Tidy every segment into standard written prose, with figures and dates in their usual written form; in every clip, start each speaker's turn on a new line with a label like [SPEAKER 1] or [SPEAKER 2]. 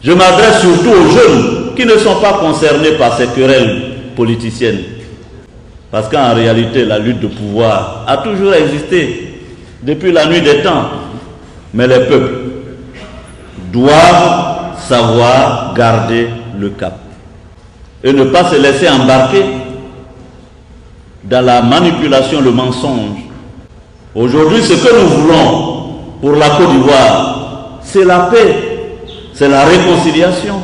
[SPEAKER 1] Je m'adresse surtout aux jeunes qui ne sont pas concernés par ces querelles politiciennes. Parce qu'en réalité, la lutte de pouvoir a toujours existé depuis la nuit des temps. Mais les peuples doivent savoir garder le cap et ne pas se laisser embarquer dans la manipulation, le mensonge. Aujourd'hui, ce que nous voulons pour la Côte d'Ivoire, c'est la paix, c'est la réconciliation.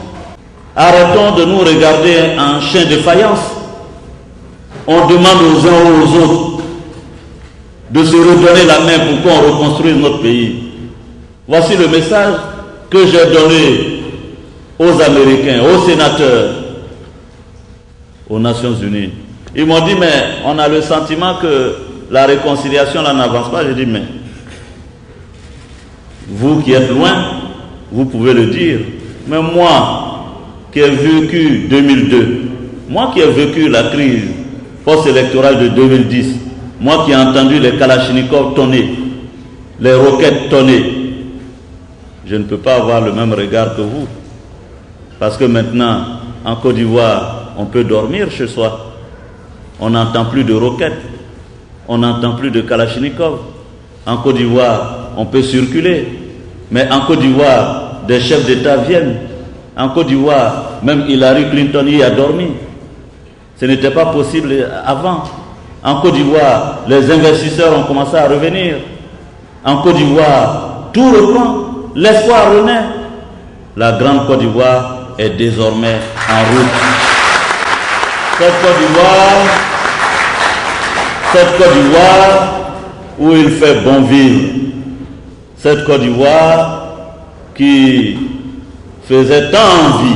[SPEAKER 1] Arrêtons de nous regarder en chien de faïence. On demande aux uns ou aux autres de se redonner la main pour qu'on reconstruise notre pays. Voici le message que j'ai donné aux Américains, aux sénateurs, aux Nations Unies. Ils m'ont dit, mais on a le sentiment que la réconciliation là n'avance pas. J'ai dit, mais vous qui êtes loin, vous pouvez le dire. Mais moi qui ai vécu 2002, moi qui ai vécu la crise post-électorale de 2010, moi qui ai entendu les kalachnikovs tonner, les roquettes tonner, je ne peux pas avoir le même regard que vous. Parce que maintenant, en Côte d'Ivoire, on peut dormir chez soi. On n'entend plus de roquettes. On n'entend plus de kalachnikov. En Côte d'Ivoire, on peut circuler. Mais en Côte d'Ivoire, des chefs d'État viennent. En Côte d'Ivoire, même Hillary Clinton y a dormi. Ce n'était pas possible avant. En Côte d'Ivoire, les investisseurs ont commencé à revenir. En Côte d'Ivoire, tout reprend. L'espoir renaît. La grande Côte d'Ivoire est désormais en route. Cette Côte d'Ivoire où il fait bon vivre. Cette Côte d'Ivoire qui faisait tant envie.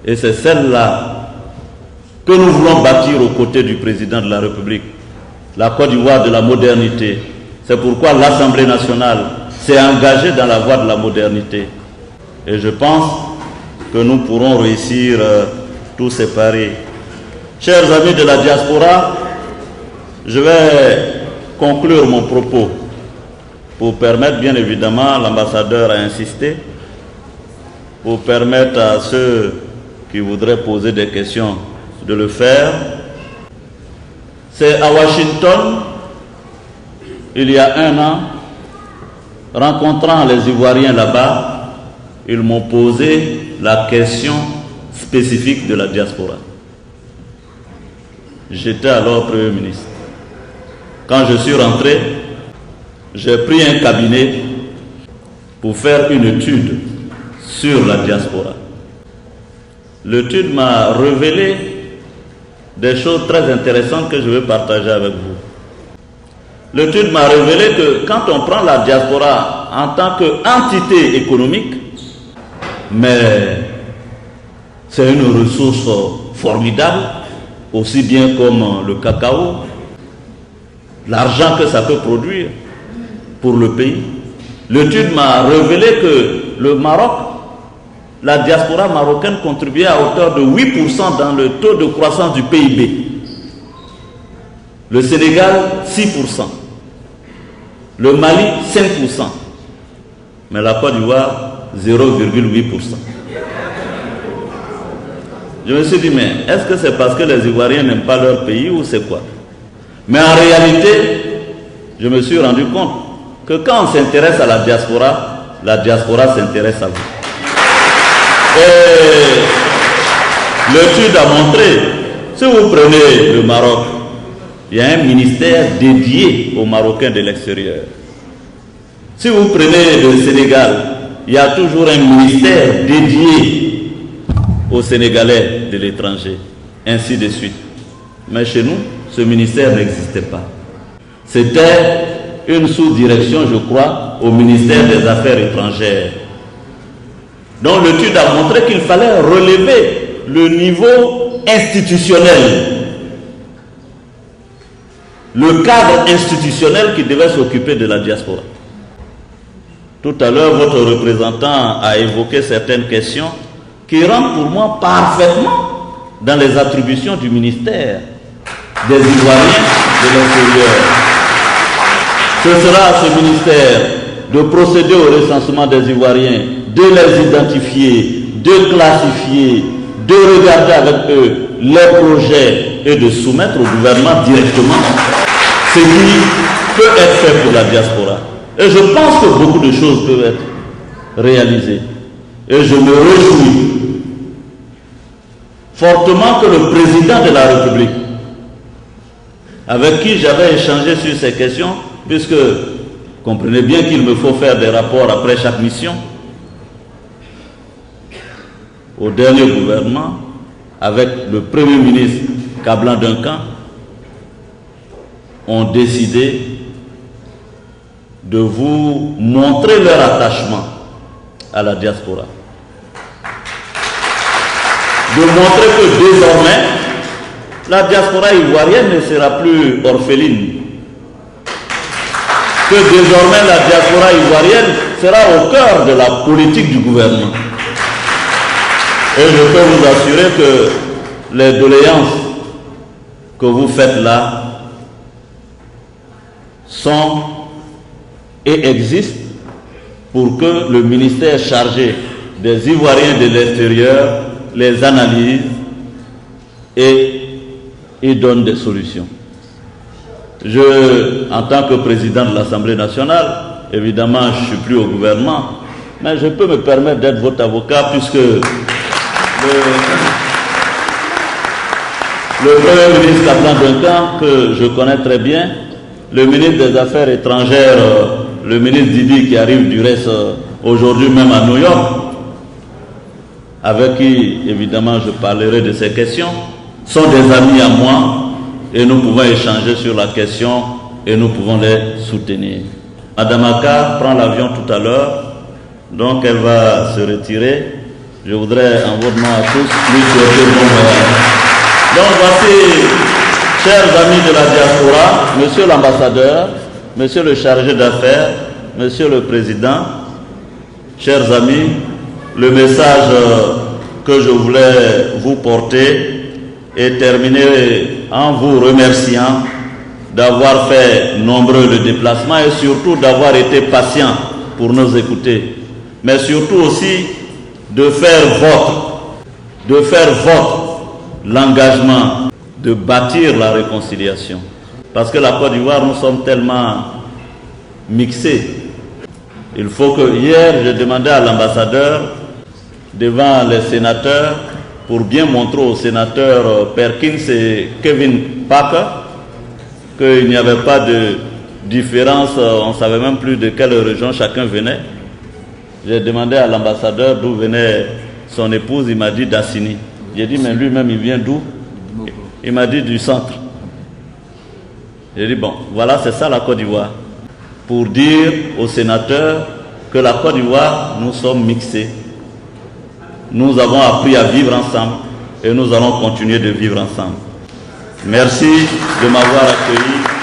[SPEAKER 1] Et c'est celle-là que nous voulons bâtir aux côtés du président de la République. La Côte d'Ivoire de la modernité. C'est pourquoi l'Assemblée nationale s'est engagée dans la voie de la modernité. Et je pense que nous pourrons réussir tous ces paris. Chers amis de la diaspora, je vais conclure mon propos pour permettre, bien évidemment, l'ambassadeur a insisté, pour permettre à ceux qui voudraient poser des questions de le faire. C'est à Washington, il y a 1 an, rencontrant les Ivoiriens là-bas, ils m'ont posé la question spécifique de la diaspora. J'étais alors Premier ministre. Quand je suis rentré, j'ai pris un cabinet pour faire une étude sur la diaspora. L'étude m'a révélé des choses très intéressantes que je vais partager avec vous. L'étude m'a révélé que quand on prend la diaspora en tant qu'entité économique, mais c'est une ressource formidable, aussi bien comme le cacao, l'argent que ça peut produire pour le pays. L'étude m'a révélé que le Maroc, la diaspora marocaine contribuait à hauteur de 8% dans le taux de croissance du PIB. Le Sénégal, 6%. Le Mali, 5%. Mais la Côte d'Ivoire, 0,8%. Je me suis dit, mais est-ce que c'est parce que les Ivoiriens n'aiment pas leur pays ou c'est quoi? Mais en réalité, je me suis rendu compte que quand on s'intéresse à la diaspora s'intéresse à vous. Et l'étude a montré, si vous prenez le Maroc, il y a un ministère dédié aux Marocains de l'extérieur. Si vous prenez le Sénégal, il y a toujours un ministère dédié aux Sénégalais de l'étranger, ainsi de suite. Mais chez nous, ce ministère n'existait pas. C'était une sous-direction, je crois, au ministère des Affaires étrangères. Donc l'étude a montré qu'il fallait relever le niveau institutionnel, le cadre institutionnel qui devait s'occuper de la diaspora. Tout à l'heure, votre représentant a évoqué certaines questions qui rentrent pour moi parfaitement dans les attributions du ministère des Ivoiriens de l'extérieur. Ce sera à ce ministère de procéder au recensement des Ivoiriens de les identifier, de classifier, de regarder avec eux les projets et de soumettre au gouvernement directement ce qui peut être fait pour la diaspora. Et je pense que beaucoup de choses peuvent être réalisées. Et je me réjouis fortement que le président de la République, avec qui j'avais échangé sur ces questions, puisque comprenez bien qu'il me faut faire des rapports après chaque mission, au dernier gouvernement, avec le Premier ministre Kablan Duncan, ont décidé de vous montrer leur attachement à la diaspora. De montrer que désormais, la diaspora ivoirienne ne sera plus orpheline. Que désormais, la diaspora ivoirienne sera au cœur de la politique du gouvernement. Et je peux vous assurer que les doléances que vous faites là sont et existent pour que le ministère chargé des Ivoiriens de l'extérieur les analyse et donne des solutions. En tant que président de l'Assemblée nationale, évidemment, je ne suis plus au gouvernement, mais je peux me permettre d'être votre avocat puisque le Premier ministre Kablan Duncan, que je connais très bien, le ministre des Affaires étrangères, le ministre Didi qui arrive du reste aujourd'hui même à New York, avec qui évidemment je parlerai de ces questions, sont des amis à moi et nous pouvons échanger sur la question et nous pouvons les soutenir. Madame Aka prend l'avion tout à l'heure, donc elle va se retirer. Je voudrais en votre nom à tous lui souhaiter bon voyage. Donc voici, chers amis de la diaspora, monsieur l'ambassadeur, monsieur le chargé d'affaires, monsieur le président, chers amis, le message que je voulais vous porter est terminé en vous remerciant d'avoir fait nombreux de déplacements et surtout d'avoir été patient pour nous écouter. Mais surtout aussi de faire votre l'engagement de bâtir la réconciliation. Parce que la Côte d'Ivoire, nous sommes tellement mixés. Il faut que, hier, j'ai demandé à l'ambassadeur, devant les sénateurs, pour bien montrer aux sénateurs Perkins et Kevin Parker qu'il n'y avait pas de différence, on ne savait même plus de quelle région chacun venait. J'ai demandé à l'ambassadeur d'où venait son épouse, il m'a dit d'Assini. J'ai dit, mais lui-même, il vient d'où? Il m'a dit du centre. J'ai dit, bon, voilà, c'est ça la Côte d'Ivoire. Pour dire aux sénateurs que la Côte d'Ivoire, nous sommes mixés. Nous avons appris à vivre ensemble et nous allons continuer de vivre ensemble. Merci de m'avoir accueilli.